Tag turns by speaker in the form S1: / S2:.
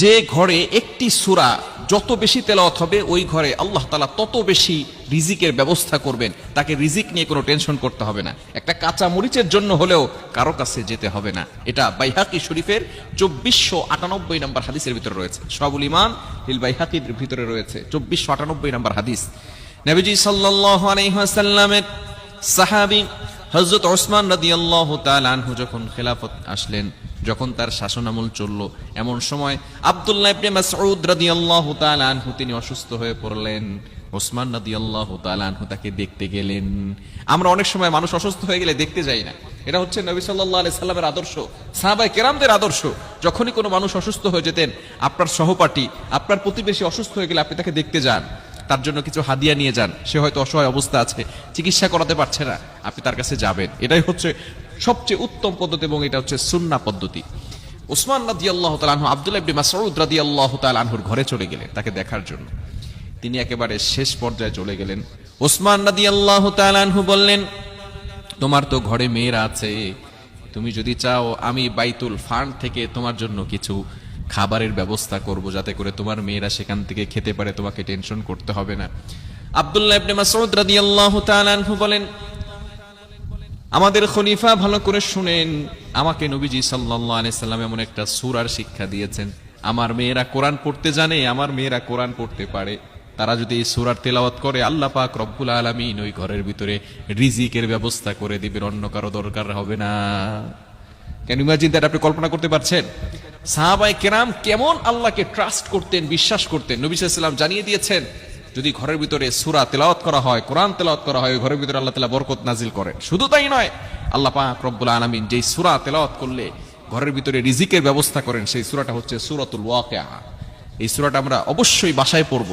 S1: যে ঘরে একটি সূরা যত বেশি তেলাওয়াত হবে ওই ঘরে আল্লাহ তাআলা তত বেশি রিজিকের ব্যবস্থা করবেন। তাকে রিজিক নিয়ে কোনো টেনশন করতে হবে না। একটা কাঁচা মরিচের জন্য হলেও কারো কাছে যেতে হবে না। এটা বাইহাকি শরীফের 2498 নম্বর হাদিসের ভিতরে রয়েছে। শাহুল ইমান লিল বাইহাকির ভিতরে রয়েছে 2498 নম্বর হাদিস। নবীজি সাল্লাল্লাহু আলাইহি ওয়াসাল্লামের সাহাবী হযরত ওসমান রাদিয়াল্লাহু তাআলা আনহু যখন খেলাফত আসলেন, যখন তার শাসনামল চলল, এমন সময় আব্দুল্লাহ ইবনে মাসউদ রাদিয়াল্লাহু তাআলা আনহু তিনি অসুস্থ হয়ে পড়লেন। ওসমান রাদিয়াল্লাহু তাআলা আনহু তাকে দেখতে গেলেন। আমরা অনেক সময় মানুষ অসুস্থ হয়ে গেলে দেখতে যাই না। এটা হচ্ছে নবী সাল্লাল্লাহু আলাইহি সাল্লামের আদর্শ, সাহাবায়ে কেরামদের আদর্শ। যখনই কোনো মানুষ অসুস্থ হয়ে যেতেন, আপনার সহপাঠী, আপনার প্রতিবেশী অসুস্থ হয়ে গেলে আপনি তাকে দেখতে যান, তার জন্য কিছু হাদিয়া নিয়ে যান। সে হয়তো অসহায় অবস্থা আছে, চিকিৎসা করাতে পারছে না, আপনি তার কাছে যাবেন। এটাই হচ্ছে সবচেয়ে উত্তম পদ্ধতি এবং এটা হচ্ছে সুন্নাহ পদ্ধতি। ওসমান রাদিয়াল্লাহু তাআলা আনহু আব্দুল্লাহ ইবনে মাসউদ রাদিয়াল্লাহু তাআলা আনহুর ঘরে চলে গেলেন তাকে দেখার জন্য। তিনি একেবারে শেষ পর্যায়ে চলে গেলেন। ওসমান রাদিয়াল্লাহু তাআলা আনহু বললেন, তোমার তো ঘরে মেয়েরা আছে, তুমি যদি চাও আমি বাইতুল ফান্ড থেকে তোমার জন্য কিছু খাবারের ব্যবস্থা করব, যাতে করে তোমার মেয়েরা সেখান থেকে খেতে পারে, তোমাকে টেনশন করতে হবে না। আব্দুল্লাহ ইবনে মাসউদ রাদিয়াল্লাহু তাআলা আনহু বলেন, আমাদের খলিফা ভালো করে শুনেন, আমাকে নবীজি সাল্লাল্লাহু আলাইহি সাল্লাম এমন একটা সূরার শিক্ষা দিয়েছেন, আমার মেয়েরা কোরআন পড়তে জানে, আমার মেয়েরা কোরআন পড়তে পারে, তারা যদি এই সূরার তেলাওয়াত করে আল্লাহ পাক রব্বুল আলামিন ওই ঘরের ভিতরে রিজিকের ব্যবস্থা করে দিবেন, অন্য কারো দরকার হবে না। Can you imagine that? আপনি কল্পনা করতে পারছেন সাহাবায়ে কেরাম কেমন আল্লাহকে ট্রাস্ট করতেন, বিশ্বাস করতেন। নবী সাল্লাল্লাহু আলাইহি ওয়াসাল্লাম জানিয়ে দিয়েছেন, যদি ঘরের ভিতরে সূরা তেলাওয়াত করা হয়, কোরআন তেলাওয়াত করা হয়, ওই ঘরের ভিতরে আল্লাহ তাআলা বরকত নাজিল করেন। শুধু তাই নয়, আল্লাহ পাক রব্বুল আলামিন যেই সূরা তেলাওয়াত করলে ঘরের ভিতরে রিজিকের ব্যবস্থা করেন, সেই সূরাটা হচ্ছে সূরাতুল ওয়াকিয়া। এই সূরাটা আমরা অবশ্যই বাসায় পড়ব।